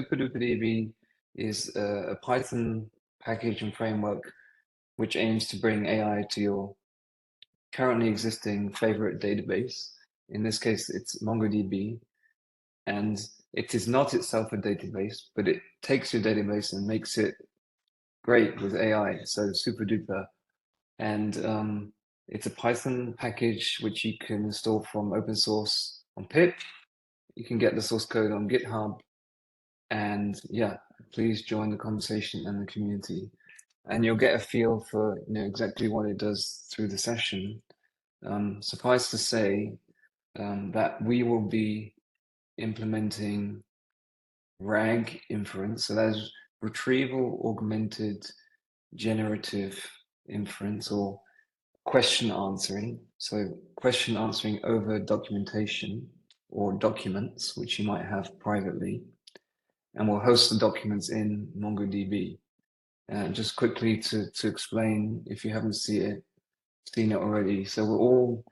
SuperDuperDB is a Python package and framework which aims to bring AI to your currently existing favorite database. In this case, it's MongoDB. And it is not itself a database, but it takes your database and makes it great with AI, so SuperDuper. And it's a Python package which you can install from open source on pip. You can get the source code on GitHub. And yeah, please join the conversation and the community. And you'll get a feel for exactly what it does through the session. Suffice to say that we will be implementing RAG inference, so that is retrieval augmented generative inference, or question answering. So question answering over documentation or documents which you might have privately, and we'll host the documents in MongoDB. Just quickly to explain, if you haven't seen it already, so we're all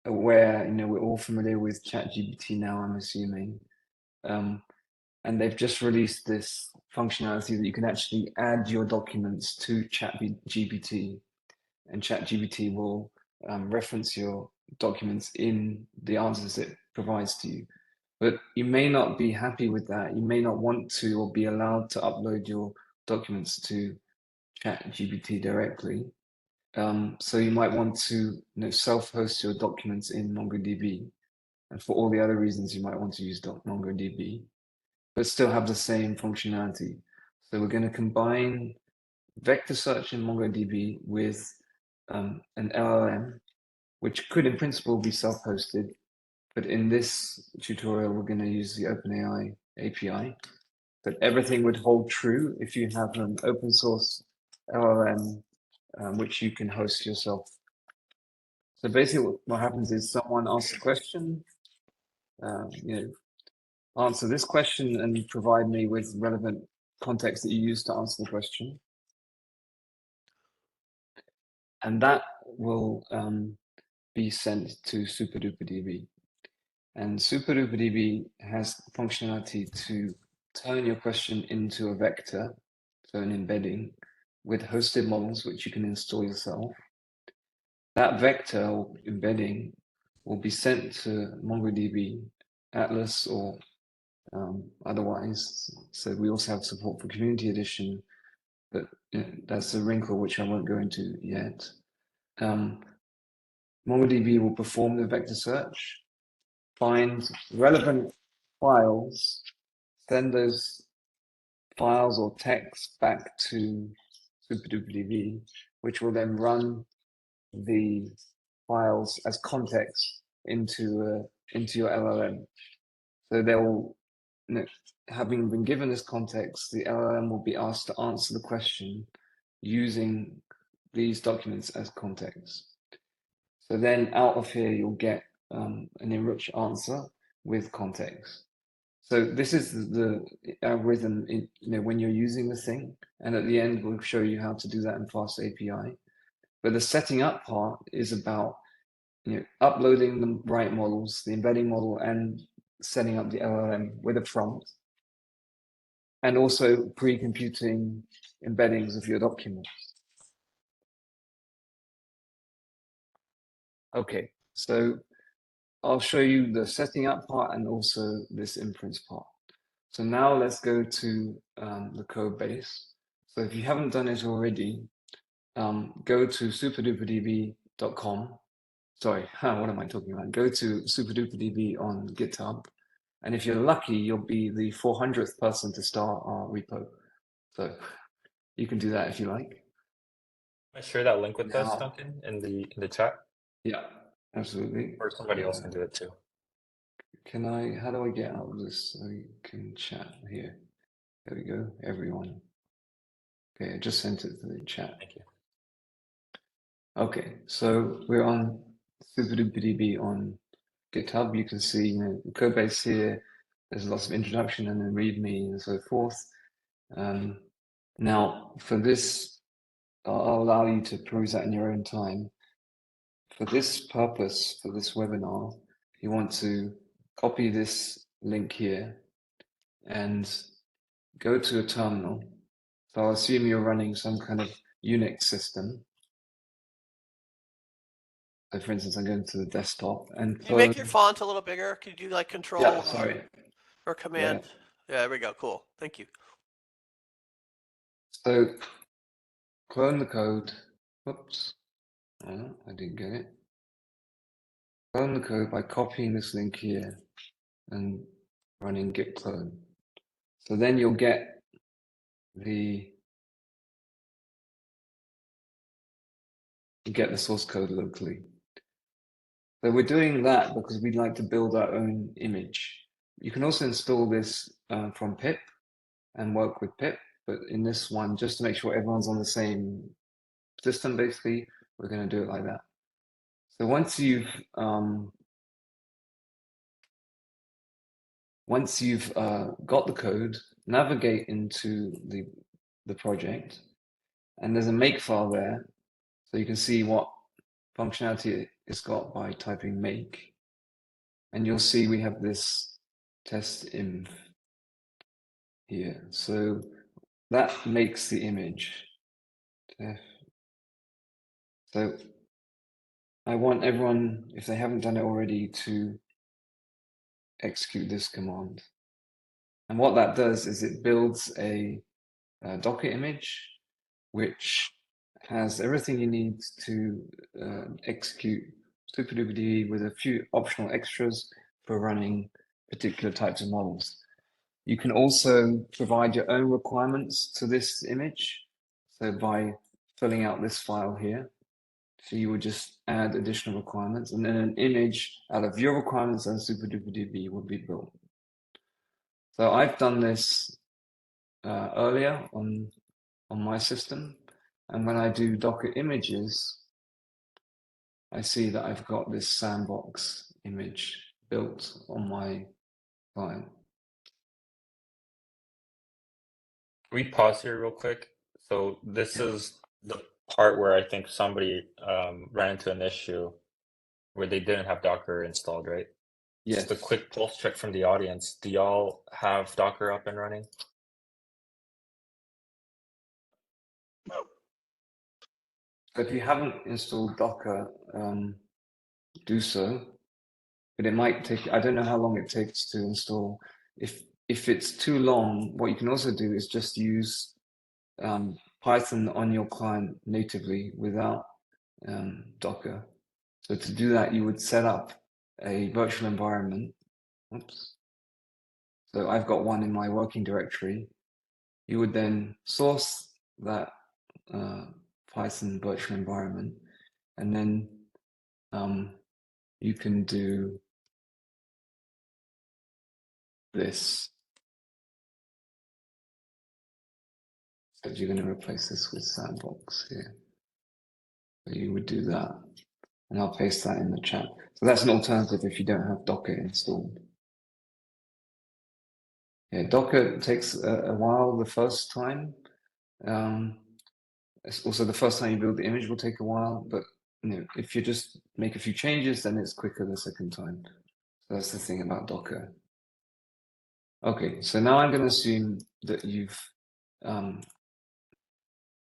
aware, we're all familiar with ChatGPT now, I'm assuming. And they've just released this functionality that you can actually add your documents to ChatGPT, and ChatGPT will reference your documents in the answers it provides to you. But you may not be happy with that. You may not want to or be allowed to upload your documents to ChatGPT directly. So you might want to self-host your documents in MongoDB. And for all the other reasons, you might want to use MongoDB, but still have the same functionality. So we're going to combine vector search in MongoDB with an LLM, which could in principle be self-hosted. But in this tutorial, we're going to use the OpenAI API. But everything would hold true if you have an open source LLM, which you can host yourself. So basically what happens is someone asks a question, answer this question and provide me with relevant context that you use to answer the question. And that will be sent to SuperDuperDB. And SuperDuperDB has functionality to turn your question into a vector, so an embedding, with hosted models which you can install yourself. That vector or embedding will be sent to MongoDB Atlas or otherwise. So we also have support for Community Edition, but that's a wrinkle which I won't go into yet. MongoDB will perform the vector search, find relevant files, send those files or text back to SuperDuperDB, which will then run the files as context into your LLM. So they will, having been given this context, the LLM will be asked to answer the question using these documents as context. So then out of here, you'll get an enriched answer with context. So this is the algorithm when you're using the thing, and at the end, we'll show you how to do that in Fast API. But the setting up part is about uploading the right models, the embedding model, and setting up the LLM with a prompt, and also pre-computing embeddings of your documents. Okay, so I'll show you the setting up part and also this inference part. So now let's go to the code base. So if you haven't done it already, go to superduperdb.com. Sorry, what am I talking about? Go to SuperDuperDB on GitHub. And if you're lucky, you'll be the 400th person to start our repo. So you can do that if you like. Can I share that link with us, Duncan, in the chat? Yeah, absolutely. Or somebody else can do it too. How do I get out of this so you can chat here? There we go, everyone. Okay, I just sent it to the chat. Thank you. Okay, so we're on SuperDuperDB on GitHub. You can see the code base here. There's lots of introduction and then README and so forth. Now, for this, I'll allow you to peruse that in your own time. For this purpose, for this webinar, you want to copy this link here and go to a terminal. So I'll assume you're running some kind of Unix system. So for instance, I'm going to the desktop and Can you make your font a little bigger? Can you do like control yeah, sorry. or command? Yeah, there we go. Cool. Thank you. So clone the code. Whoops. Oh, I didn't get it. Clone the code by copying this link here and running git clone. So then you'll get the source code locally. So we're doing that because we'd like to build our own image. You can also install this from pip and work with pip, but in this one, just to make sure everyone's on the same system, basically, we're going to do it like that. So once you've got the code, navigate into the project, and there's a make file there, so you can see what functionality it's got by typing make, and you'll see we have this test inf here. So that makes the image. So I want everyone, if they haven't done it already, to execute this command. And what that does is it builds a Docker image, which has everything you need to execute SuperDuperDB with a few optional extras for running particular types of models. You can also provide your own requirements to this image. So by filling out this file here, so you would just add additional requirements, and then an image out of your requirements and SuperDuperDB would be built. So I've done this earlier on my system, and when I do Docker images, I see that I've got this sandbox image built on my client. Can we pause here real quick? So this is the part where I think somebody ran into an issue where they didn't have Docker installed, right? Yes. Just a quick pulse check from the audience. Do y'all have Docker up and running? If you haven't installed Docker, do so. But it might take, I don't know how long it takes to install. If it's too long, what you can also do is just use Python on your client natively without Docker. So to do that, you would set up a virtual environment. Oops. So I've got one in my working directory. You would then source that Python virtual environment, and then you can do this. So you're going to replace this with sandbox here. So you would do that, and I'll paste that in the chat. So that's an alternative if you don't have Docker installed. Yeah, Docker takes a while the first time. It's also the first time you build the image will take a while, but if you just make a few changes, then it's quicker the second time. So that's the thing about Docker. Okay, so now I'm going to assume that you've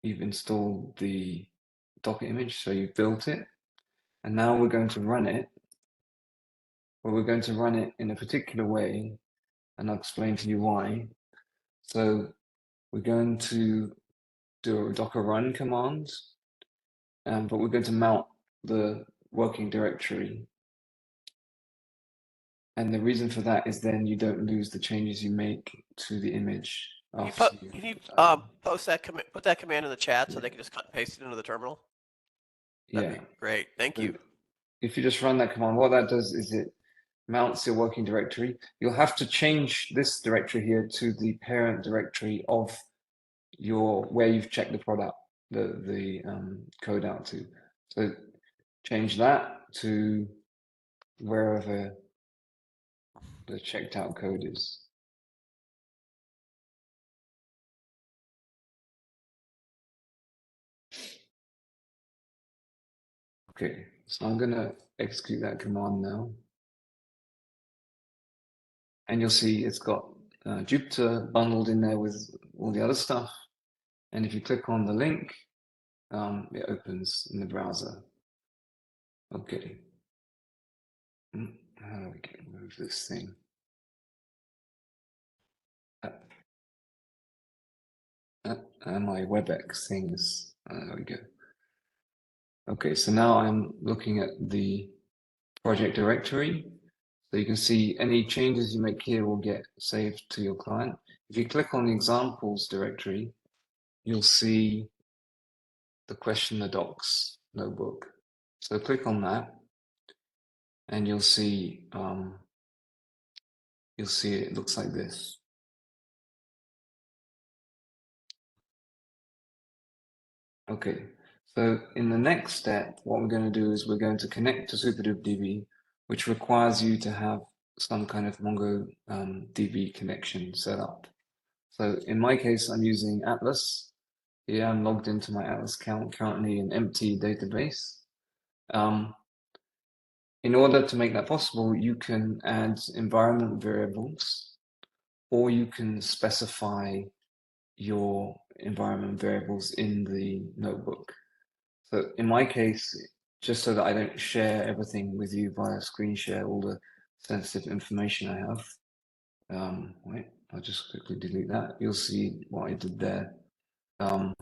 installed the Docker image, so you've built it, and now we're going to run it. But we're going to run it in a particular way, and I'll explain to you why. So we're going to do a Docker run command, but we're going to mount the working directory. And the reason for that is then you don't lose the changes you make to the image. Can you post that put that command in the chat so they can just cut and paste it into the terminal? That'd be great. Thank you. If you just run that command, what that does is it mounts your working directory. You'll have to change this directory here to the parent directory of where you've checked the product, the code out to. So change that to wherever the checked out code is. Okay, so I'm going to execute that command now. And you'll see it's got Jupyter bundled in there with all the other stuff. And if you click on the link, it opens in the browser. Okay. How do we get rid of this thing? My WebEx thing is, there we go. Okay, so now I'm looking at the project directory. So you can see any changes you make here will get saved to your client. If you click on the examples directory, you'll see the question, the docs notebook. So click on that, and you'll see it looks like this. Okay, so in the next step, what we're going to do is we're going to connect to SuperDuperDB, which requires you to have some kind of MongoDB connection set up. So in my case, I'm using Atlas. Here I'm logged into my Atlas account, currently an empty database. In order to make that possible, you can add environment variables, or you can specify your environment variables in the notebook. So in my case, just so that I don't share everything with you via screen share, all the sensitive information I have, wait, I'll just quickly delete that. You'll see what I did there. So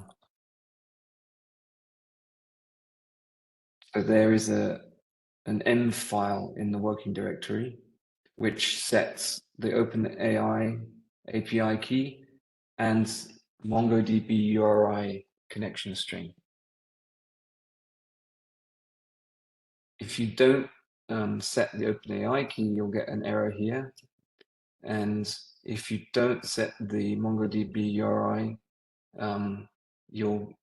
there is an M file in the working directory, which sets the OpenAI API key and MongoDB URI connection string. If you don't set the OpenAI key, you'll get an error here. And if you don't set the MongoDB URI, you'll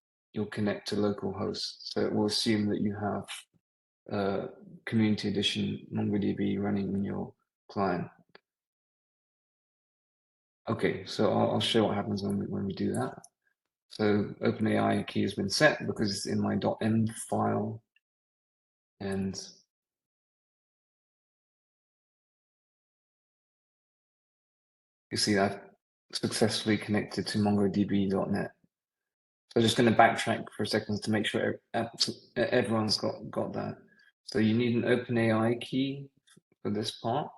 connect to localhost. So it will assume that you have community edition MongoDB running in your client. Okay, so I'll show what happens when we do that. So OpenAI key has been set because it's in my .m file, and you see I've successfully connected to MongoDB.net. So I'm just going to backtrack for a second to make sure everyone's got that. So you need an OpenAI key for this part,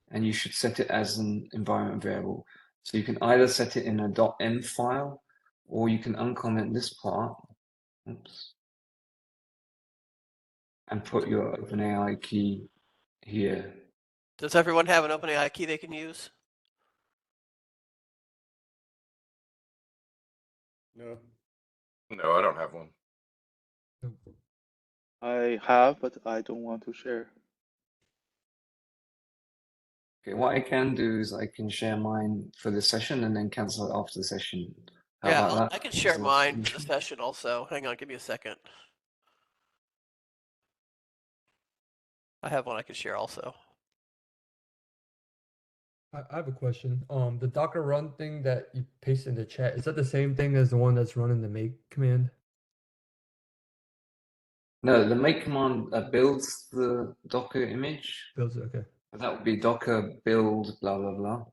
and you should set it as an environment variable. So you can either set it in a .m file, or you can uncomment this part, oops, and put your OpenAI key here. Does everyone have an OpenAI key they can use? No. No, I don't have one. I have, but I don't want to share. Okay, what I can do is I can share mine for the session and then cancel it after the session. How Yeah, about that? I can share mine for the session also. Hang on, give me a second. I have one I can share also. I have a question. The Docker run thing that you paste in the chat, is that the same thing as the one that's running the make command? No, the make command builds the Docker image. Builds it, okay. That would be Docker build blah blah blah,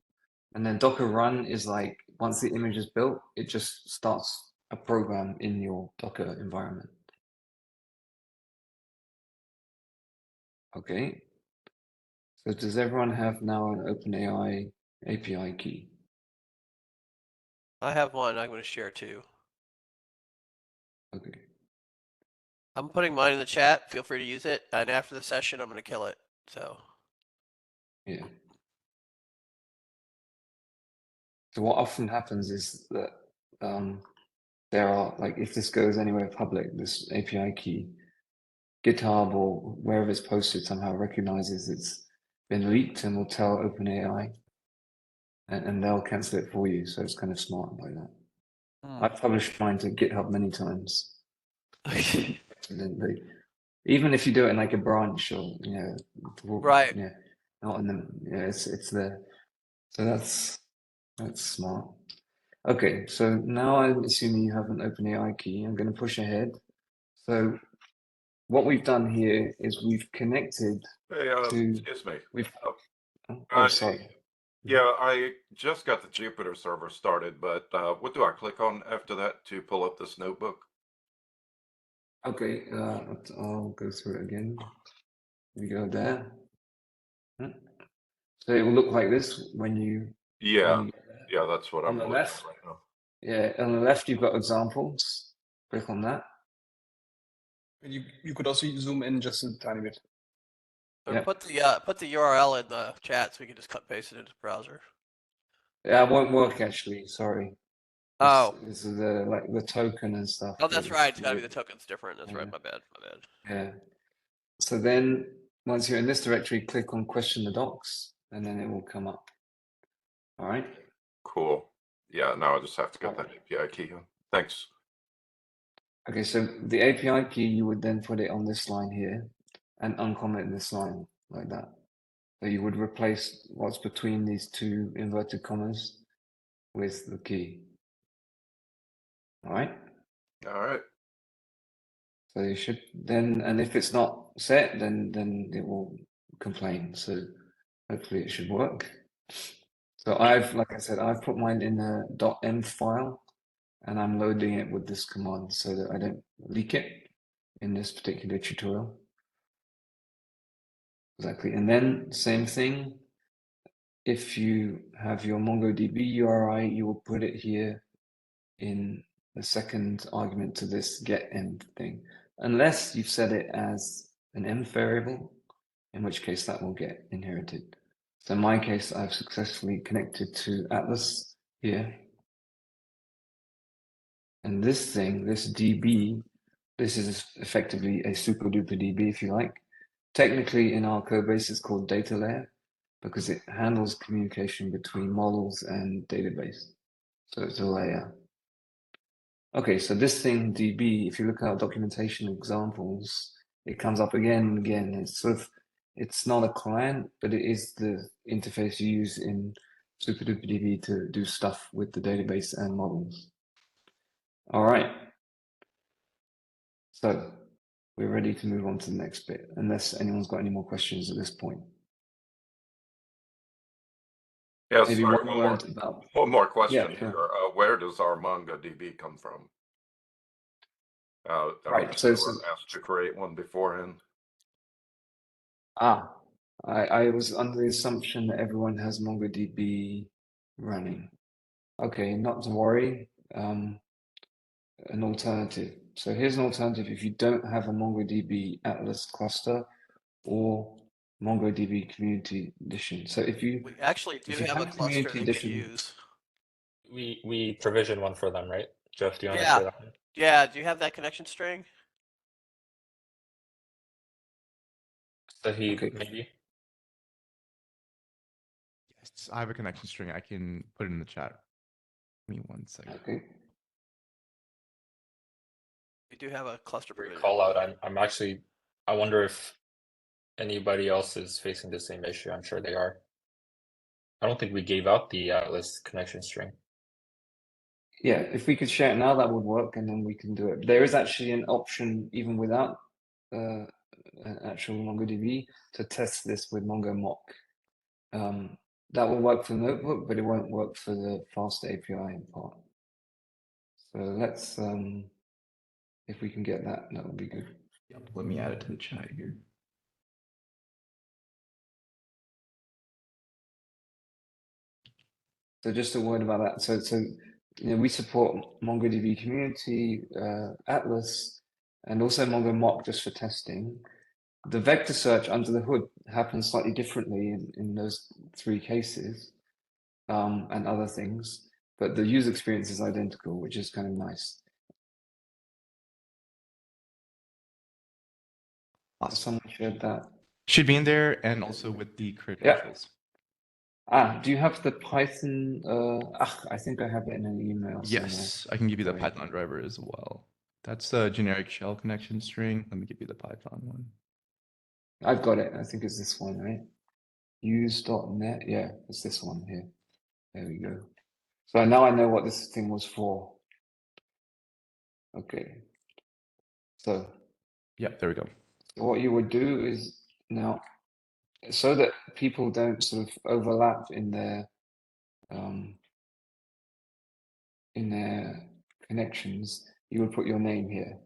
and then Docker run is like once the image is built, it just starts a program in your Docker environment. Okay. So does everyone have now an OpenAI API key? I have one I'm going to share too. Okay. I'm putting mine in the chat. Feel free to use it. And after the session, I'm going to kill it. So. Yeah. So what often happens is that there are, like, if this goes anywhere public, this API key, GitHub or wherever it's posted somehow recognizes it's been leaked and will tell OpenAI, and they'll cancel it for you. So it's kind of smart like that. I've published mine to GitHub many times. Even if you do it in like a branch or Right. Yeah, not in the it's there. So that's smart. Okay, so now I'm assuming you have an OpenAI key. I'm going to push ahead. So what we've done here is we've connected Hey, to. excuse me. Oh, sorry. Yeah, I just got the Jupyter server started, but what do I click on after that to pull up this notebook? Okay, I'll go through it again. We go there. So it will look like this when you. Yeah, when you yeah, that's what On I'm the looking left? at right now. Yeah, on the left you've got examples. Click on that. You could also zoom in just a tiny bit. Or Yeah. put the URL in the chat so we can just cut and paste it into the browser. Yeah, it won't work actually. Sorry. Oh. This is the token and stuff. Oh, that's right. It's It's got to be the token's different. That's right. Yeah. My bad. My bad. Yeah. So then once you're in this directory, click on question the docs, and then it will come up. All right. Cool. Yeah, now I just have to get that API key in. Thanks. Okay, so the API key, you would then put it on this line here and uncomment this line like that. So you would replace what's between these two inverted commas with the key. All right. All right. So you should then, and if it's not set, then it will complain. So hopefully it should work. So like I said, I've put mine in a .env file, and I'm loading it with this command so that I don't leak it in this particular tutorial. Exactly, and then same thing. If you have your MongoDB URI, you will put it here in the second argument to this getEnv thing, unless you've set it as an env variable, in which case that will get inherited. So in my case, I've successfully connected to Atlas here. And this thing, this DB, this is effectively a SuperDuperDB, if you like. Technically, in our code base, it's called data layer because it handles communication between models and database. So it's a layer. Okay, so this thing, DB, if you look at our documentation examples, it comes up again and again. It's it's not a client, but it is the interface you use in SuperDuperDB to do stuff with the database and models. All right. So we're ready to move on to the next bit, unless anyone's got any more questions at this point. Yeah, Maybe sorry, one more question Yeah, here. Where does our MongoDB come from? Right, so asked to create one beforehand. I was under the assumption that everyone has MongoDB running. Okay, not to worry. An alternative. So here's an alternative if you don't have a MongoDB Atlas cluster or MongoDB Community Edition. So if you We actually do have a cluster they could use. We provision one for them, right? Jeff, do you want to Yeah. say that one? Yeah. Do you have that connection string? So Okay. maybe. Yes, I have a connection string. I can put it in the chat. Give me 1 second. Okay. We do have a cluster Great provision. call out. I wonder if anybody else is facing the same issue. I'm sure they are. I don't think we gave out the Atlas connection string. Yeah, if we could share it now, that would work, and then we can do it. There is actually an option, even without an actual MongoDB, to test this with MongoMock. That will work for the notebook, but it won't work for the fast API part. So let's, if we can get that, that would be good. Yep, let me add it to the chat here. So just a word about that. So you know, we support MongoDB Community, Atlas, and also MongoMock just for testing. The vector search under the hood happens slightly differently in those three cases, and other things, but the user experience is identical, which is kind of nice. Awesome. Someone shared that. Should be in there, and also with the credentials. Do you have the Python? I think I have it in an email. Yes, I can give you the Right. Python driver as well. That's the generic shell connection string. Let me give you the Python one. I've got it. I think it's this one, right? Use.net. Yeah, it's this one here. There we go. So now I know what this thing was for. Okay. So Yeah, there we go. what you would do is now so that people don't sort of overlap in their connections, you would put your name here.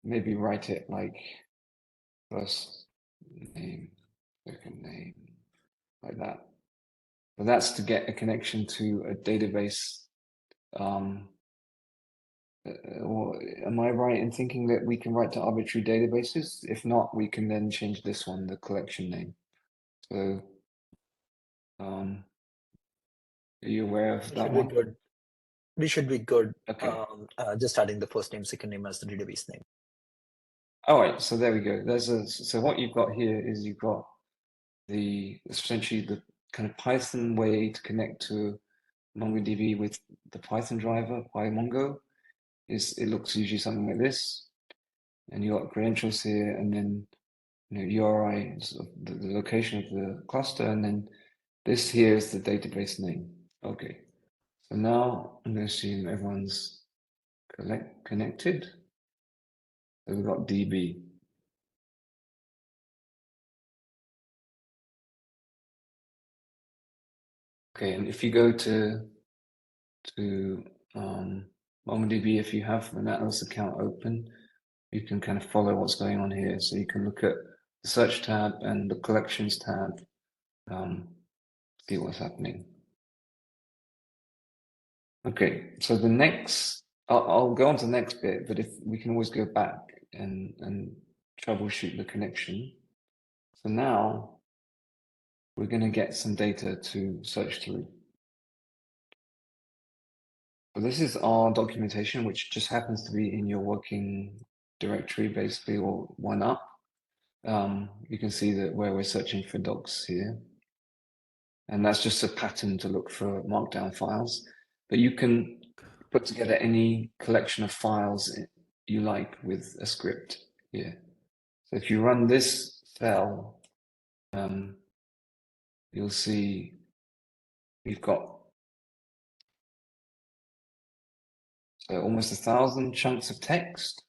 Maybe write it like first name, second name, like that. But that's to get a connection to a database. Or am I right in thinking that we can write to arbitrary databases? If not, we can then change this one, the collection name. So, are you aware of that one? Good. We should be good. Okay. Just adding the first name, second name as the database name. All right. So there we go. So what you've got here is you've got essentially the kind of Python way to connect to MongoDB with the Python driver, PyMongo. It looks usually something like this, and you got credentials here, and then URI, sort of the location of the cluster, and then this here is the database name. Okay, so now I'm going to assume everyone's connected. So we've got DB. Okay, and if you go to MongoDB, if you have an Atlas account open, you can kind of follow what's going on here. So you can look at the search tab and the collections tab, see what's happening. Okay, so the next, I'll go on to the next bit, but if we can always go back and troubleshoot the connection. So now we're going to get some data to search through. So this is our documentation, which just happens to be in your working directory, basically, or one up. You can see that where we're searching for docs here. And that's just a pattern to look for markdown files. But you can put together any collection of files you like with a script here. So if you run this cell, you'll see we've got almost 1,000 chunks of text.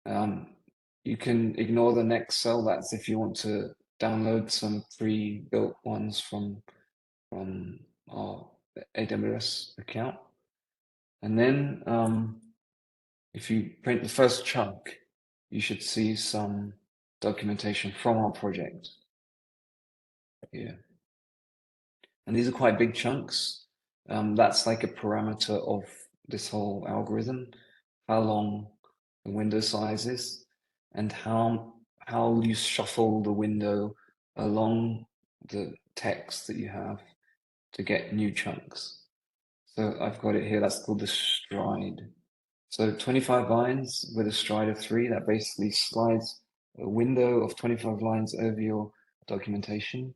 You can ignore the next cell. That's if you want to download some pre-built ones from our AWS account. And then if you print the first chunk, you should see some documentation from our project here. And these are quite big chunks. That's like a parameter of this whole algorithm, how long the window size is and how you shuffle the window along the text that you have to get new chunks. So I've got it here, that's called the stride. So 25 lines with a stride of 3, that basically slides a window of 25 lines over your documentation,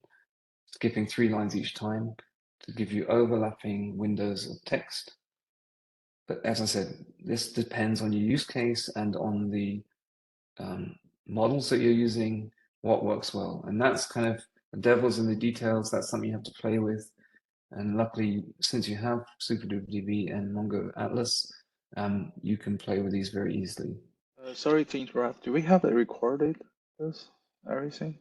skipping 3 lines each time to give you overlapping windows of text. But as I said, this depends on your use case and on the models that you're using, what works well. And that's kind of the devil's in the details. That's something you have to play with. And luckily, since you have SuperDuperDB and Mongo Atlas, you can play with these very easily. Sorry to interrupt. Do we have it recorded, everything?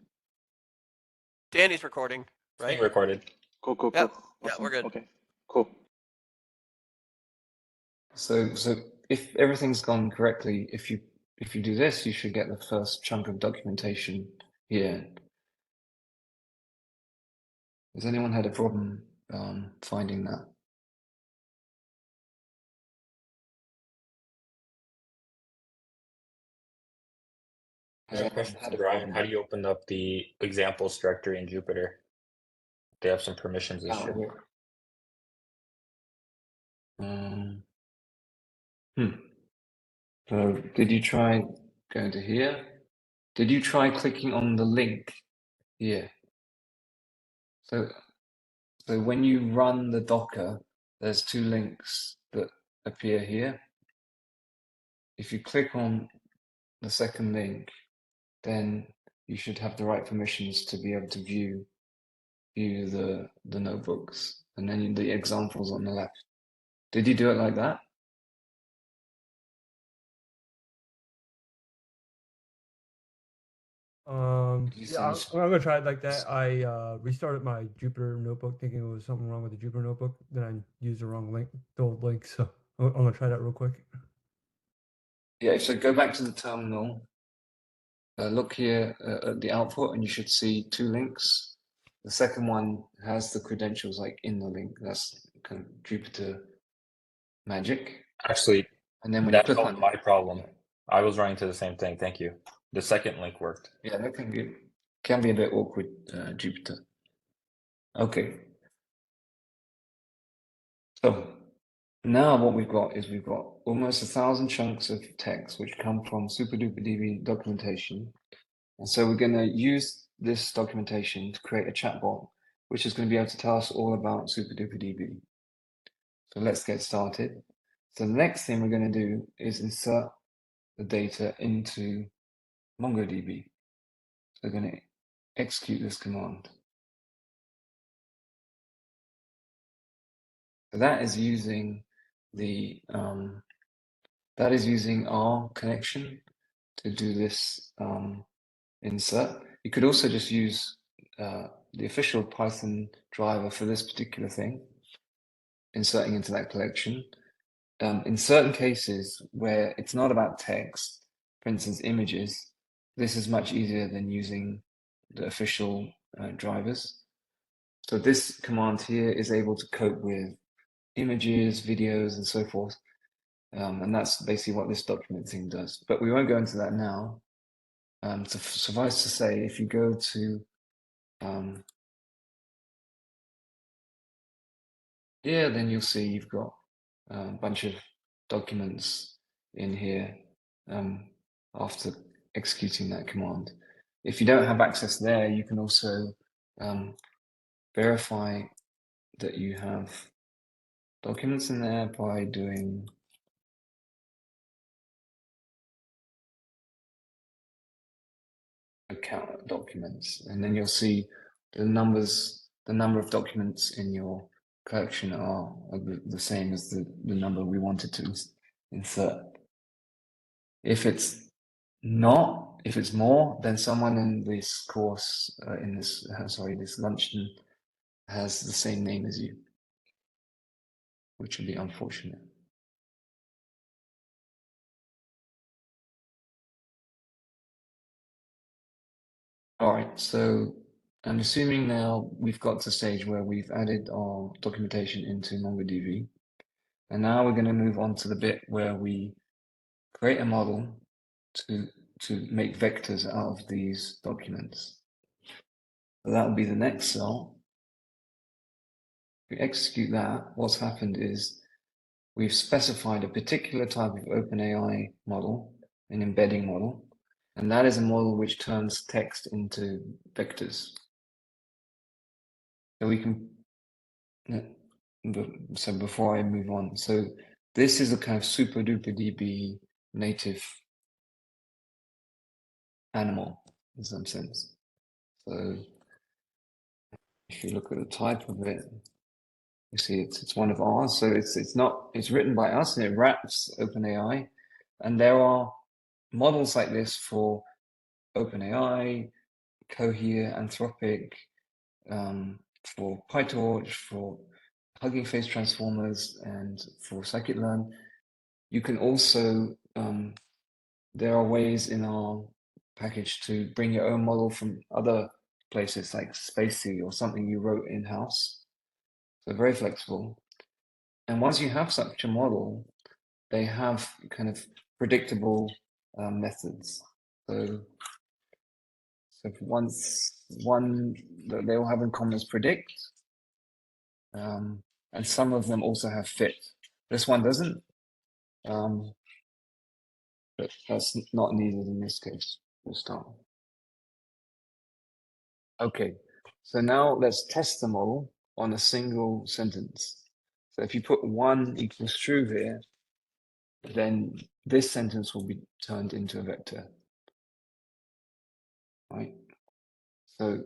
Danny's recording, right? Being recorded. Cool. Yep. Awesome. Yeah, we're good. Okay, cool. So if everything's gone correctly, if you do this, you should get the first chunk of documentation here. Has anyone had a problem finding that? I have a question for Brian. How do you open up the examples directory in Jupyter? They have some permissions issue. So did you try going to here? Did you try clicking on the link here? So when you run the Docker, there's 2 links that appear here. If you click on the second link, then you should have the right permissions to be able to view the notebooks, and then the examples on the left. Did you do it like that? Yeah, I'm gonna try it like that. I restarted my Jupyter notebook thinking it was something wrong with the Jupyter notebook. Then I used the wrong link, the old link. So I'm gonna try that real quick. Yeah, so go back to the terminal. Look here at the output, and you should see 2 links. The second one has the credentials like in the link. That's kind of Jupyter magic. Actually, And then when you that click solved on my problem. I was running to the same thing. Thank you. The second link worked. yeah, that can be a bit awkward, Jupyter. Okay. So now what we've got is we've got almost 1,000 chunks of text which come from SuperDuperDB documentation. And so we're going to use this documentation to create a chatbot, which is going to be able to tell us all about SuperDuperDB. So let's get started. So the next thing we're going to do is insert the data into MongoDB. So we're going to execute this command. So that is using the our connection to do this insert. You could also just use the official Python driver for this particular thing, inserting into that collection. In certain cases where it's not about text, for instance, images, this is much easier than using the official drivers. So this command here is able to cope with images, videos, and so forth. And that's basically what this document thing does. But we won't go into that now. So suffice to say, if you go to here, then you'll see you've got a bunch of documents in here after executing that command. If you don't have access there, you can also verify that you have documents in there by doing account documents, and then you'll see the number of documents in your collection are the same as the number we wanted to insert. If it's not, if it's more, then someone in this course, this luncheon has the same name as you, which would be unfortunate. All right, so I'm assuming now we've got to the stage where we've added our documentation into MongoDB. And now we're going to move on to the bit where we create a model to make vectors out of these documents. So that will be the next cell. If we execute that, what's happened is we've specified a particular type of OpenAI model, an embedding model, and that is a model which turns text into vectors. So we can, so before I move on, so this is a kind of SuperDuperDB native animal in some sense. So if you look at the type of it, you see it's one of ours. So it's written by us and it wraps OpenAI. And there are models like this for OpenAI, Cohere, Anthropic, for PyTorch, for Hugging Face transformers, and for scikit-learn. You can also there are ways in our package to bring your own model from other places like Spacey or something you wrote in-house. So very flexible. And once you have such a model, they have kind of predictable methods. So one that they all have in common is predict, and some of them also have fit. This one doesn't, but that's not needed in this case. We'll start. Okay, so now let's test the model on a single sentence. So if you put 1 equals true here, then this sentence will be turned into a vector, right? So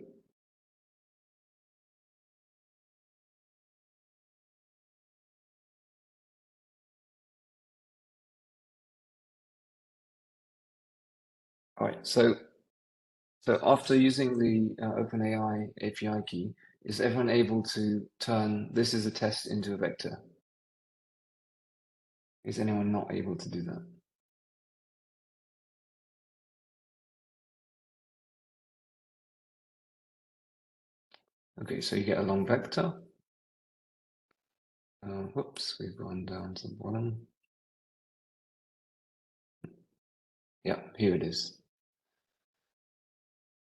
all right, so So after using the OpenAI API key, is everyone able to turn this is a test into a vector? Is anyone not able to do that? Okay, so you get a long vector. Whoops, we've gone down to the bottom. Yeah, here it is.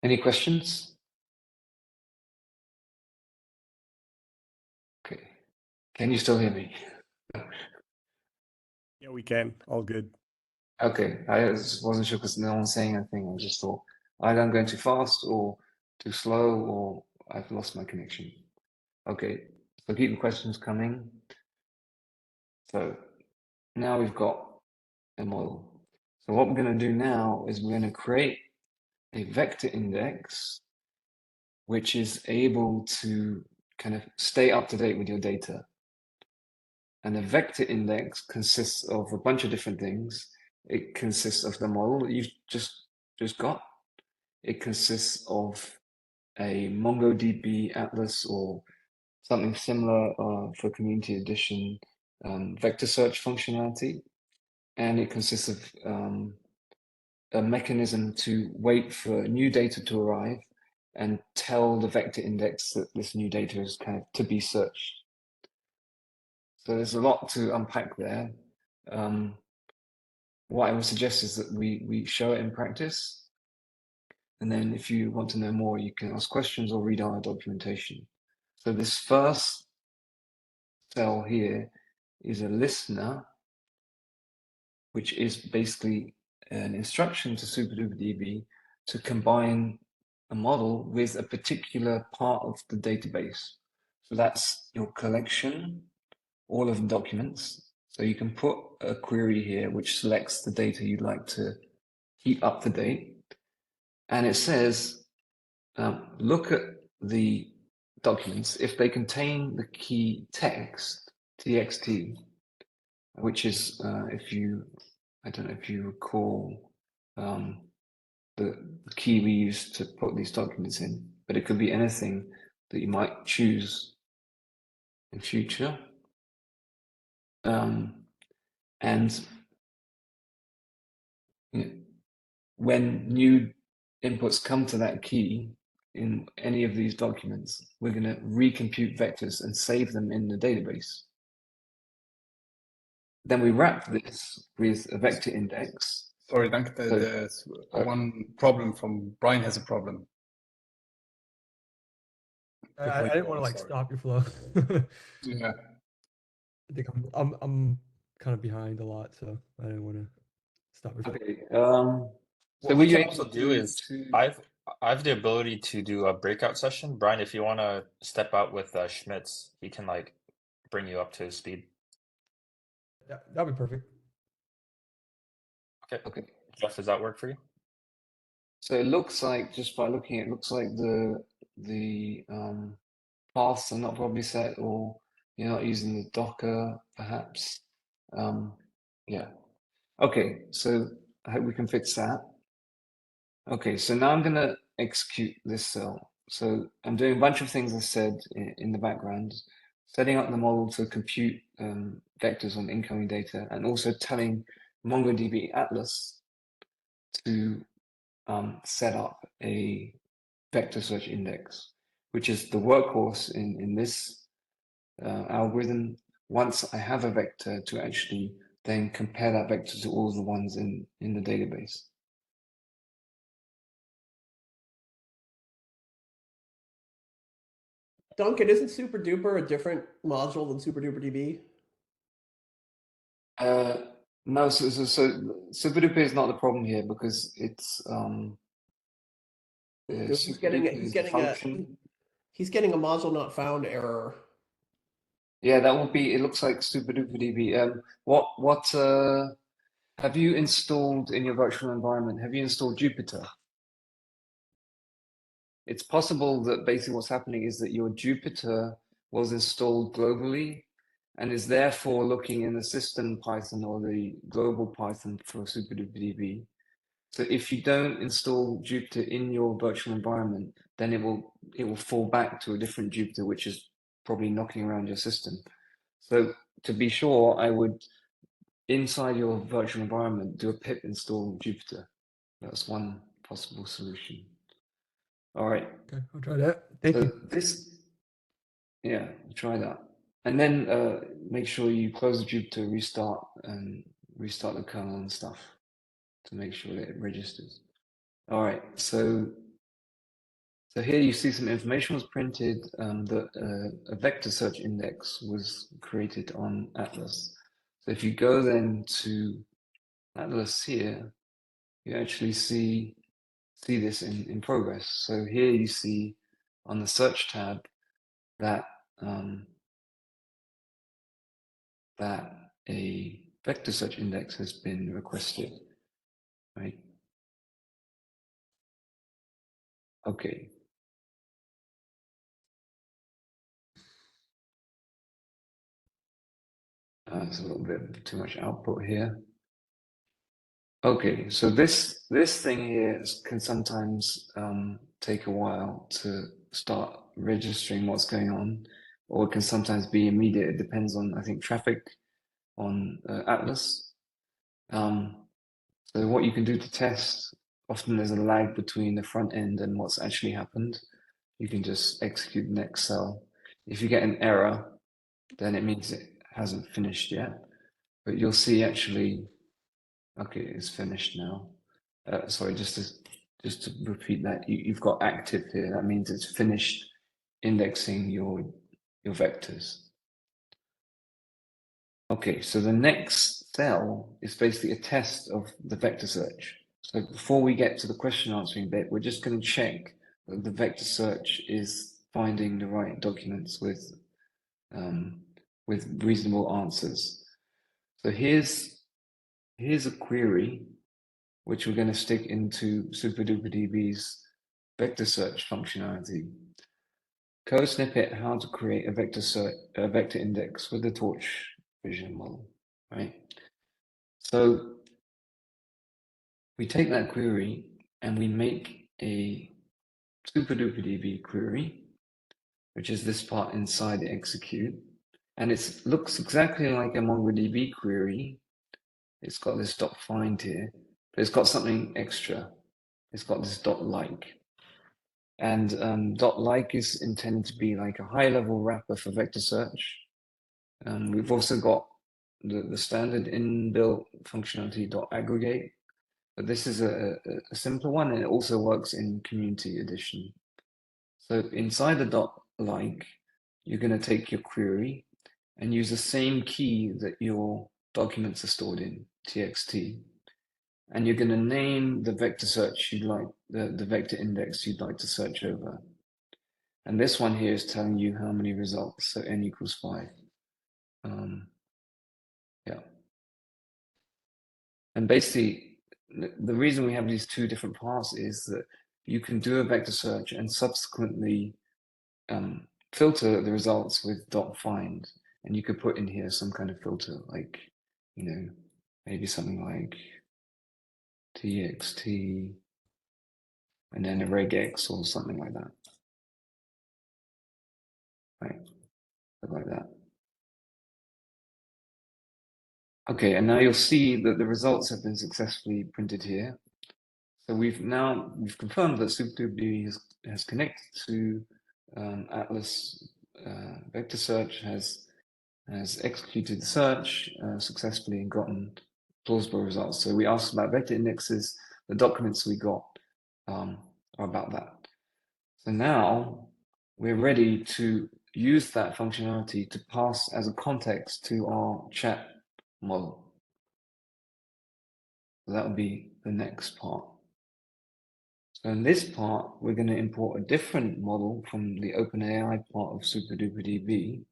Any questions? Okay, can you still hear me? Yeah, we can. All good. Okay, I just wasn't sure because no one's saying anything. I just thought either I'm going too fast or too slow or I've lost my connection. Okay, so keep the questions coming. So now we've got a model. So what we're going to do now is we're going to create a vector index which is able to kind of stay up to date with your data. And the vector index consists of a bunch of different things. It consists of the model that you've just got. It consists of a MongoDB Atlas or something similar for Community Edition vector search functionality. And it consists of a mechanism to wait for new data to arrive and tell the vector index that this new data is kind of to be searched. So there's a lot to unpack there. What I would suggest is that we show it in practice. And then if you want to know more, you can ask questions or read our documentation. So this first cell here is a listener, which is basically an instruction to SuperDuperDB to combine a model with a particular part of the database. So that's your collection, all of the documents. So you can put a query here which selects the data you'd like to keep up to date. And it says, look at the documents. If they contain the key text, txt, which is, I don't know if you recall the key we use to put these documents in, but it could be anything that you might choose in future. And when new inputs come to that key in any of these documents, we're going to recompute vectors and save them in the database. Then we wrap this with a vector index. Sorry, Dank, there's one problem from Brian has a problem. I didn't want to like stop your flow. Yeah. I think I'm kind of behind a lot, so I didn't want to stop your flow. Okay. What we can also do is I have the ability to do a breakout session. Brian, if you want to step out with Schmitz, he can like bring you up to speed. That'd be perfect. Okay. Jeff, does that work for you? So it looks like, just by looking, it looks like the paths are not properly set, or you're not using the Docker, perhaps. Yeah. Okay, so I hope we can fix that. Okay, so now I'm going to execute this cell. So I'm doing a bunch of things I said in the background, setting up the model to compute vectors on incoming data, and also telling MongoDB Atlas to set up a vector search index, which is the workhorse in this algorithm. Once I have a vector to actually then compare that vector to all the ones in the database. Duncan, isn't SuperDuper a different module than SuperDuperDB? No, so SuperDuper is not the problem here because it's he's getting a module not found error. Yeah, that would be. It looks like SuperDuperDB. What have you installed in your virtual environment? Have you installed Jupyter? It's possible that basically what's happening is that your Jupyter was installed globally and is therefore looking in the system Python or the global Python for SuperDuperDB. So if you don't install Jupyter in your virtual environment, then it will fall back to a different Jupyter, which is probably knocking around your system. So to be sure, I would, inside your virtual environment, do a pip install Jupyter. That's one possible solution. All right. Okay, I'll try that. Thank you. Yeah, try that. And then make sure you close the Jupyter, restart the kernel and stuff to make sure that it registers. All right, so here you see some information was printed that a vector search index was created on Atlas. So if you go then to Atlas here, you actually see this in progress. So here you see on the search tab that that a vector search index has been requested, right? Okay. There's a little bit too much output here. Okay, so this thing here can sometimes take a while to start registering what's going on, or it can sometimes be immediate. It depends on, I think, traffic on Atlas. So what you can do to test, often there's a lag between the front end and what's actually happened. You can just execute the next cell. If you get an error, then it means it hasn't finished yet. But you'll see actually, okay, it's finished now. Sorry, just to repeat that, you've got active here. That means it's finished indexing your vectors. Okay, so the next cell is basically a test of the vector search. So before we get to the question answering bit, we're just going to check that the vector search is finding the right documents with reasonable answers. So here's a query which we're going to stick into SuperDuperDB's vector search functionality. Code snippet: how to create a vector index with the torch vision model, right? So we take that query and we make a SuperDuperDB query, which is this part inside the execute, and it looks exactly like a MongoDB query. It's got this .find here, but it's got something extra. It's got this .like. And .like is intended to be like a high-level wrapper for vector search. We've also got the standard inbuilt functionality .aggregate, but this is a simpler one, and it also works in Community Edition. So inside the .like, you're going to take your query and use the same key that your documents are stored in, txt. And you're going to name the vector search you'd like, the vector index you'd like to search over. And this one here is telling you how many results, so n equals 5. Yeah. And basically, the reason we have these two different parts is that you can do a vector search and subsequently filter the results with .find. And you could put in here some kind of filter, like, you know, maybe something like txt and then a regex or something like that. Right, like that. Okay, and now you'll see that the results have been successfully printed here. So we've confirmed that SuperDuperDB has connected to Atlas vector search, has executed the search successfully and gotten plausible results. So we asked about vector indexes. The documents we got are about that. So now we're ready to use that functionality to pass as a context to our chat model. So that would be the next part. So in this part, we're going to import a different model from the OpenAI part of SuperDuperDB.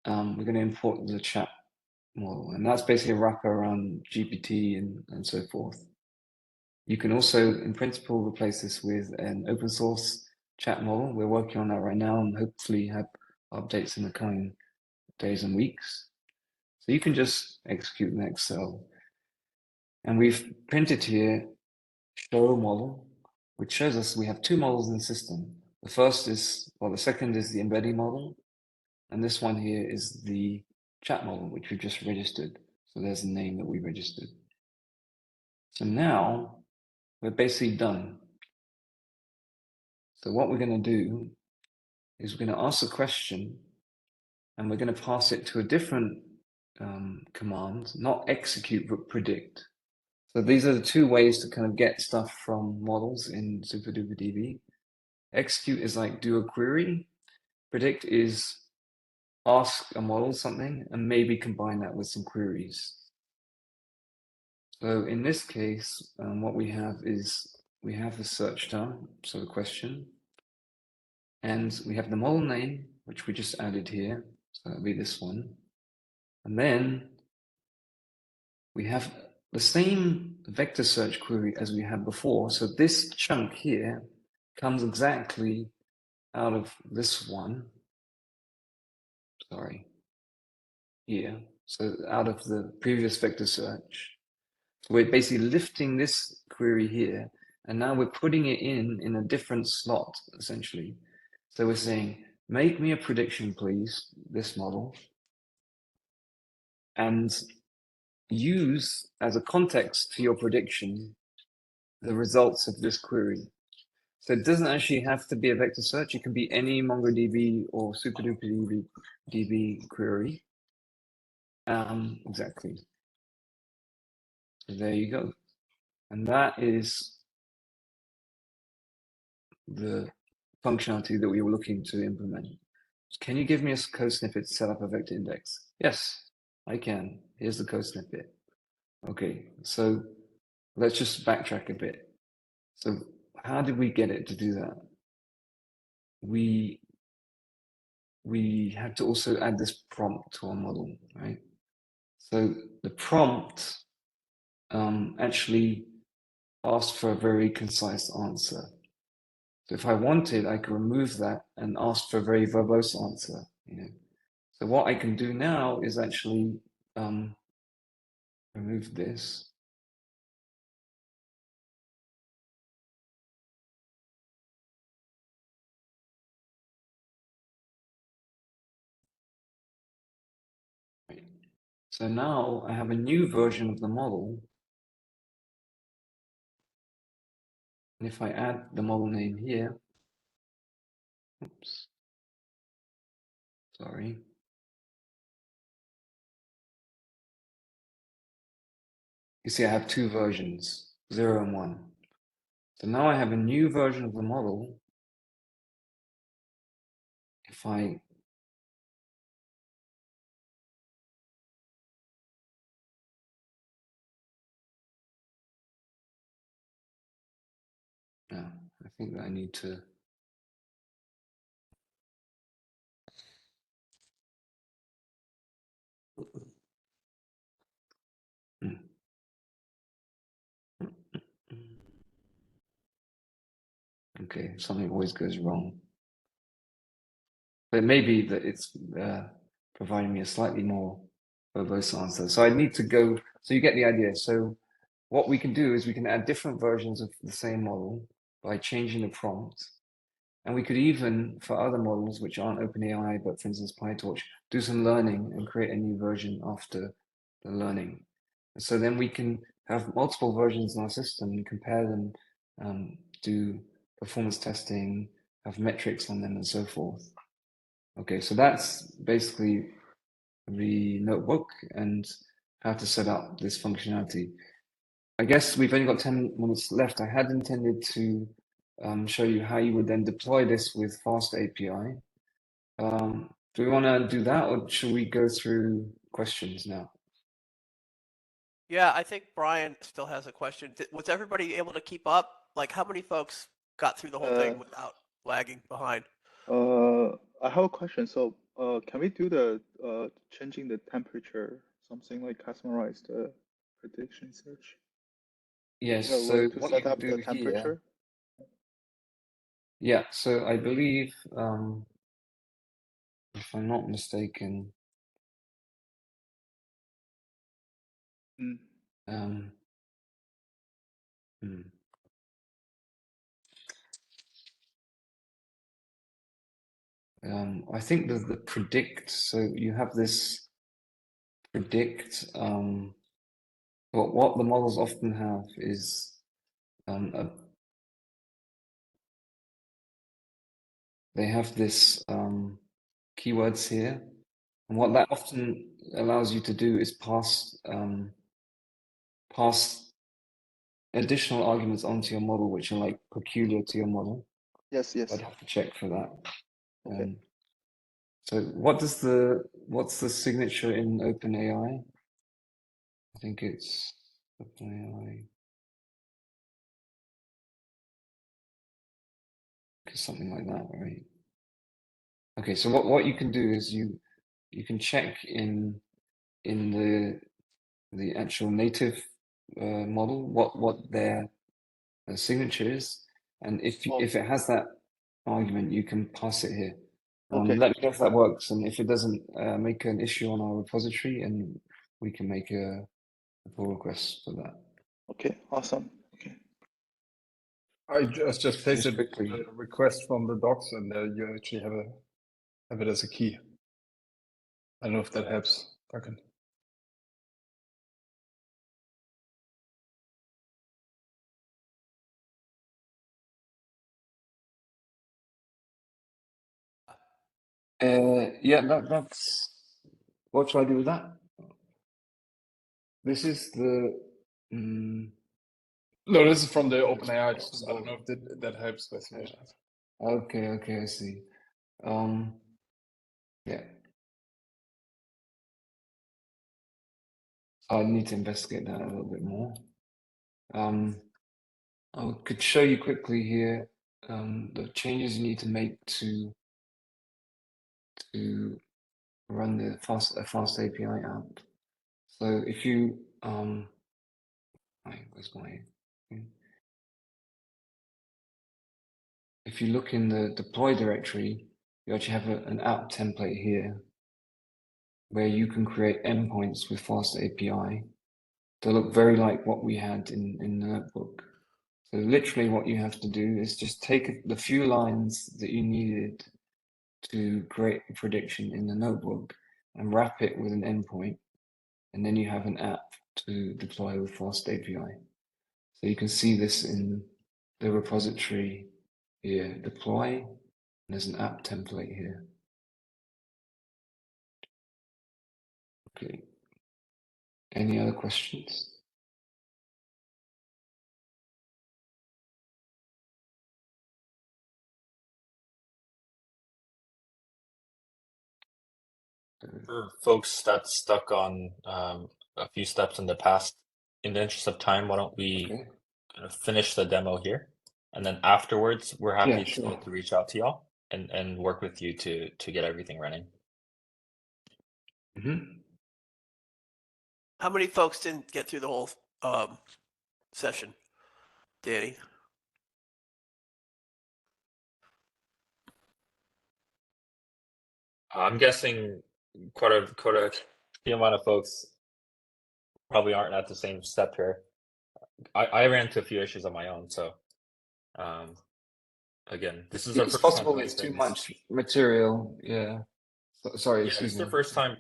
We're going to import the chat model, and that's basically a wrapper around GPT and so forth. You can also, in principle, replace this with an open source chat model. We're working on that right now and hopefully have updates in the coming days and weeks. So you can just execute the next cell. And we've printed here show model, which shows us we have two models in the system. The first is, well, the second is the embedding model, and this one here is the chat model, which we just registered. So there's the name that we registered. So now we're basically done. So what we're going to do is we're going to ask a question, and we're going to pass it to a different command, not execute, but predict. So these are the two ways to kind of get stuff from models in SuperDuperDB. Execute is like do a query. Predict is ask a model something and maybe combine that with some queries. So in this case, what we have is we have the search term, so the question, and we have the model name, which we just added here. So that'll be this one. And then we have the same vector search query as we had before. So this chunk here comes exactly out of this one. Sorry, here. So out of the previous vector search. So we're basically lifting this query here, and now we're putting it in a different slot, essentially. So we're saying, make me a prediction, please, this model, and use as a context to your prediction the results of this query. So it doesn't actually have to be a vector search. It can be any MongoDB or SuperDuperDB query. Exactly. So there you go. And that is the functionality that we were looking to implement. Can you give me a code snippet to set up a vector index? Yes, I can. Here's the code snippet. Okay, so let's just backtrack a bit. So how did we get it to do that? We had to also add this prompt to our model, right? So the prompt actually asked for a very concise answer. So if I wanted, I could remove that and ask for a very verbose answer. So what I can do now is actually remove this. Right. So now I have a new version of the model. And if I add the model name here, oops, sorry. You see, I have two versions, 0 and 1. So now I have a new version of the model. If I I think that I need to okay, something always goes wrong. But it may be that it's providing me a slightly more verbose answer. So I need to go, so you get the idea. So what we can do is we can add different versions of the same model by changing the prompt. And we could even, for other models which aren't OpenAI, but for instance PyTorch, do some learning and create a new version after the learning. And so then we can have multiple versions in our system and compare them, do performance testing, have metrics on them and so forth. Okay, so that's basically the notebook and how to set up this functionality. I guess we've only got 10 minutes left. I had intended to show you how you would then deploy this with Fast API. Do we want to do that, or should we go through questions now? Yeah, I think Brian still has a question. Was everybody able to keep up? Like, how many folks got through the whole thing without lagging behind? I have a question. So, can we do the changing the temperature, something like customized prediction search? Yes. Yeah, So to what set you up do the temperature. here? Yeah. So I believe, if I'm not mistaken, I think the predict. So you have this predict. But what the models often have is they have this keywords here, and what that often allows you to do is pass additional arguments onto your model, which are like peculiar to your model. Yes, yes. I'd have to check for that. Okay. So what's the signature in OpenAI? I think it's OpenAI. Something like that, right? Okay, so what you can do is you can check in the actual native model what their signature is, and if it has that argument, you can pass it here. Okay. Let me know if that works, and if it doesn't, make an issue on our repository, and we can make a pull request for that. Okay, awesome. Okay. I just pasted quickly. a request from the docs, and you actually have it as a key. I don't know if that helps, Duncan. Yeah, that's. What should I do with that? This is the. No, this is from the OpenAI. I don't know if that helps with it. Okay, I see. Yeah. I need to investigate that a little bit more. I could show you quickly here the changes you need to make to run the fast API app. So if you where's my if you look in the deploy directory, you actually have an app template here where you can create endpoints with fast API. They look very like what we had in the notebook. So literally what you have to do is just take the few lines that you needed to create a prediction in the notebook and wrap it with an endpoint, and then you have an app to deploy with fast API. So you can see this in the repository here, deploy, and there's an app template here. Okay. Any other questions? For folks that's stuck on a few steps in the past, in the interest of time, why don't we kind of finish the demo here, and then afterwards we're happy to reach out to y'all and work with you to get everything running. How many folks didn't get through the whole session, Danny? I'm guessing quite a few amount of folks probably aren't at the same step here. I ran into a few issues on my own, so again, this is our It's first possible time it's too much material. Yeah. Sorry, yeah, excuse it's me. the first time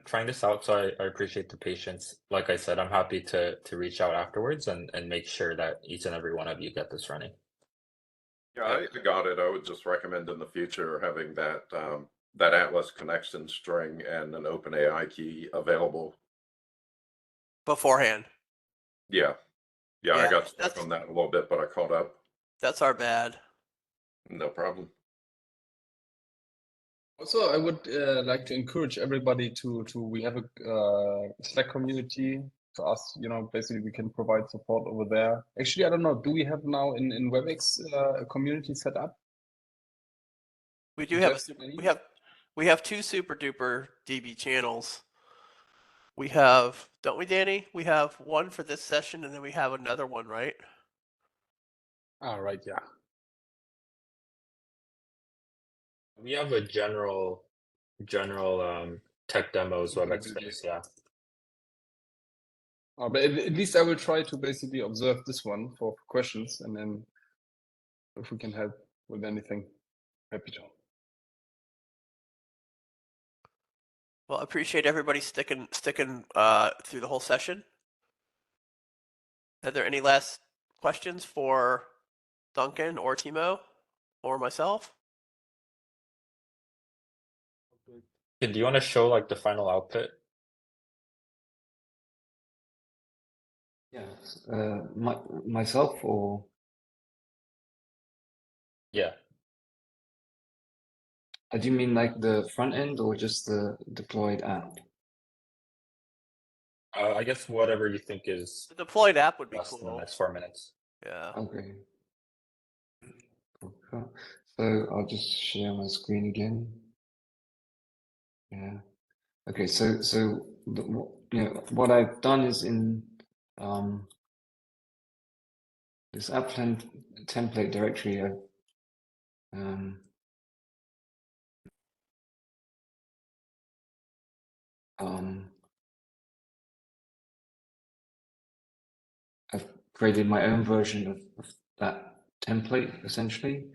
trying this out, so I appreciate the patience. Like I said, I'm happy to reach out afterwards and make sure that each and every one of you get this running. Yeah, I got it. I would just recommend in the future having that that Atlas connection string and an OpenAI key available Beforehand. Yeah, I Yeah, got stuck on that a little bit, but I caught up. That's our bad. No problem. Also, I would like to encourage everybody to we have a Slack community. To us, basically we can provide support over there. Actually, I don't know. Do we have now in WebEx a community set up? We do have we have two SuperDuperDB channels. We have, don't we, Danny? We have one for this session, and then we have another one, right? Right. Yeah. We have a general tech demos WebEx space, yeah. But at least I will try to basically observe this one for questions, and then if we can help with anything, happy to. Well, I appreciate everybody sticking through the whole session. Are there any last questions for Duncan or Timo or myself? Do you want to show like the final output? Yeah, myself or? Yeah. Do you mean like the front end or just the deployed app? I guess whatever you think is The deployed app would be best cool. in the next 4 minutes. Yeah. Okay. Cool. So I'll just share my screen again. Yeah. Okay. So what I've done is in this app template directory, I've created my own version of that template essentially,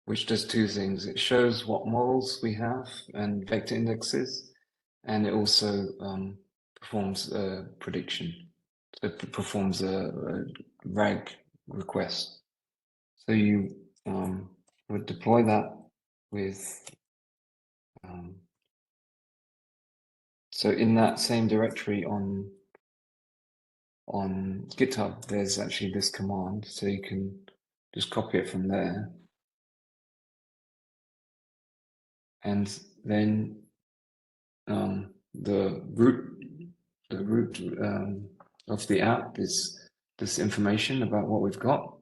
which does two things. It shows what models we have and vector indexes, and it also performs a prediction. So it performs a RAG request. So you would deploy that with, so in that same directory on GitHub, there's actually this command, so you can just copy it from there. And then the root of the app is this information about what we've got.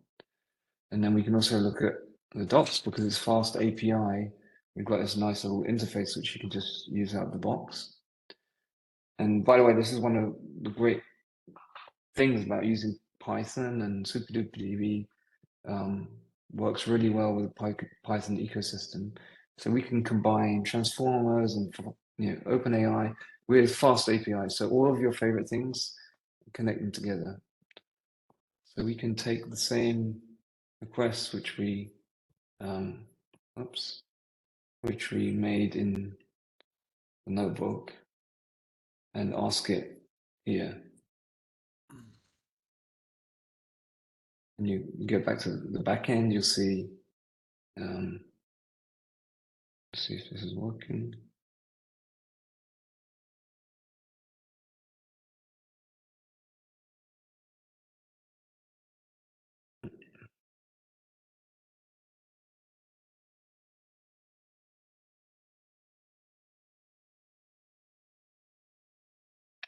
And then we can also look at the docs because it's fast API. We've got this nice little interface which you can just use out of the box. And by the way, this is one of the great things about using Python, and SuperDuperDB works really well with the Python ecosystem. So we can combine transformers and OpenAI with fast API. So all of your favorite things, connect them together. So we can take the same requests which we made in the notebook and ask it here. And you get back to the back end, you'll see, let's see if this is working.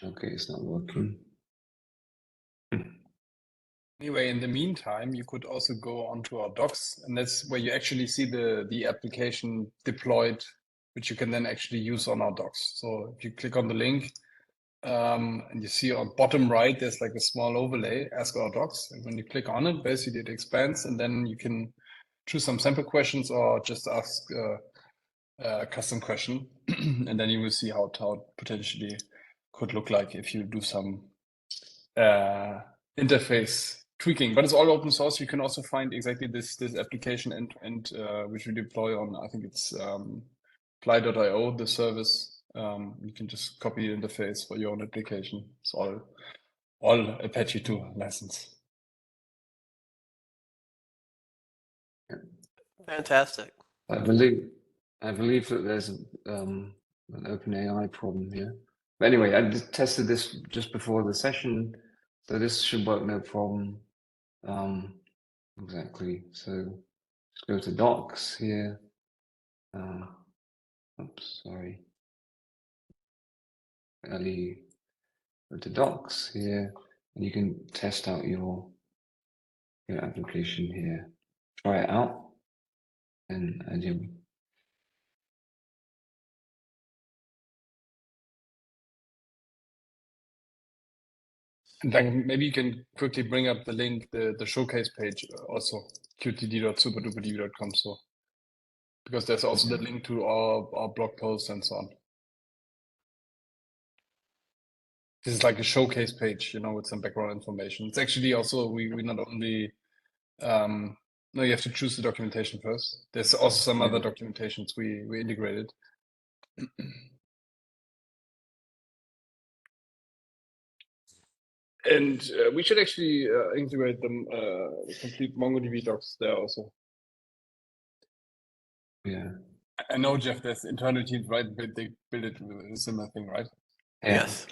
Okay, it's not working. Anyway, in the meantime, you could also go onto our docs, and that's where you actually see the application deployed, which you can then actually use on our docs. So if you click on the link, and you see on bottom right, there's like a small overlay, Ask Our Docs. And when you click on it, basically it expands, and then you can choose some sample questions or just ask a custom question. And then you will see how it potentially could look like if you do some interface tweaking. But it's all open source. You can also find exactly this application and which we deploy on, I think it's fly.io, the service. You can just copy the interface for your own application. It's all Apache 2 license. Fantastic. I believe that there's an OpenAI problem here. But anyway, I just tested this just before the session, so this should work no problem. Exactly. So let's go to docs here. Oops, sorry. Early go to docs here, and you can test out your application here. Try it out, and you. Then maybe you can quickly bring up the link, the showcase page also, qtd.superduperdb.com. So because there's also the link to our blog posts and so on. This is like a showcase page, with some background information. It's actually also, we not only, no, you have to choose the documentation first. There's also some other documentations we integrated. And we should actually integrate them, complete MongoDB docs there also. Yeah. I know, Jeff, there's internal teams, right? But they build it with a similar thing, right? Yeah. Yes.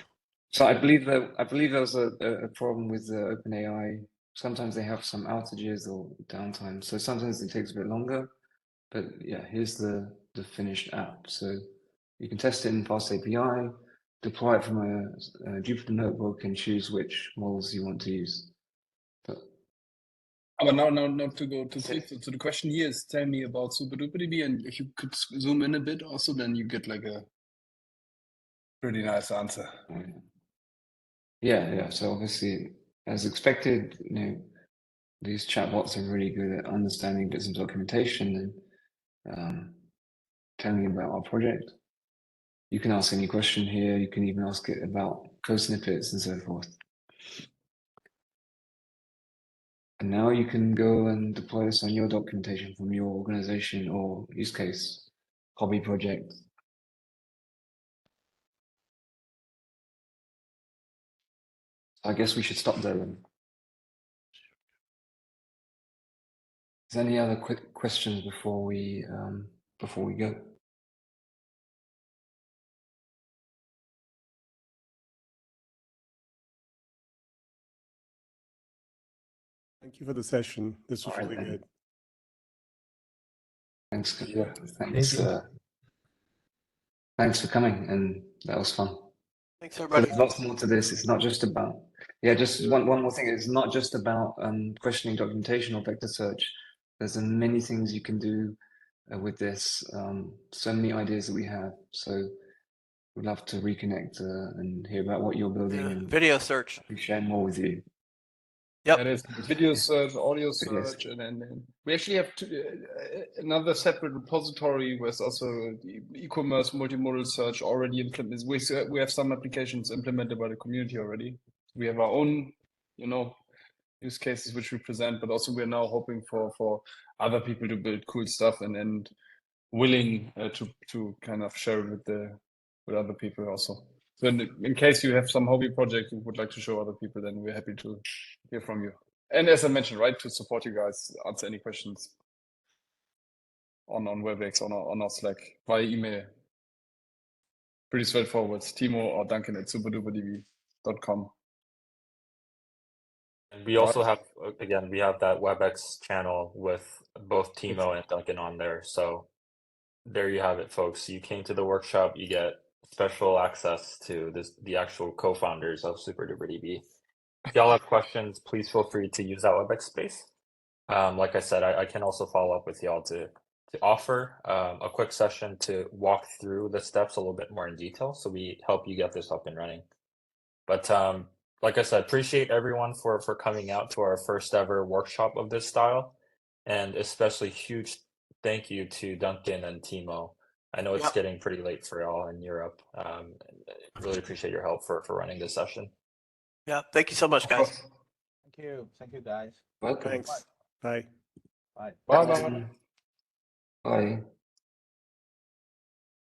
So I believe there was a problem with OpenAI. Sometimes they have some outages or downtime, so sometimes it takes a bit longer. But yeah, here's the finished app. So you can test it in Fast API, deploy it from a Jupyter notebook, and choose which models you want to use. But now to go to sleep. So the question here is, tell me about SuperDuperDB, and if you could zoom in a bit also, then you get like a pretty nice answer. Yeah. So obviously, as expected, these chatbots are really good at understanding bits of documentation and telling you about our project. You can ask any question here. You can even ask it about code snippets and so forth. And now you can go and deploy this on your documentation from your organization or use case, hobby project. I guess we should stop there then. Is there any other quick questions before we go? Thank you for the session. This was really good. Thanks. Yeah. Thanks for coming, and that was fun. Thanks, everybody. So there's lots more to this. It's not just about, just one more thing. It's not just about questioning documentation or vector search. There's many things you can do with this. So many ideas that we have. So we'd love to reconnect and hear about what you're building and video search. Share more with you. Yep. That is video search, audio search, and we actually have another separate repository with also e-commerce multimodal search already implemented. We have some applications implemented by the community already. We have our own, use cases which we present, but also we're now hoping for other people to build cool stuff and willing to kind of share it with other people also. So in case you have some hobby project you would like to show other people, then we're happy to hear from you. And as I mentioned, right, to support you guys, answer any questions on WebEx, on our Slack, via email. Pretty straightforward. Timo or Duncan at superduperdb.com. And we also have, again, we have that WebEx channel with both Timo and Duncan on there. So there you have it, folks. You came to the workshop, you get special access to the actual co-founders of SuperDuperDB. If y'all have questions, please feel free to use that WebEx space. Like I said, I can also follow up with y'all to offer a quick session to walk through the steps a little bit more in detail, so we help you get this up and running. But like I said, appreciate everyone for coming out to our first ever workshop of this style, and especially huge thank you to Duncan and Timo. I know it's getting pretty late for y'all in Europe. Really appreciate your help for running this session. Yeah, thank you so much, guys. Thank you, guys. Welcome. Thanks. Bye. Bye. Bye. Bye.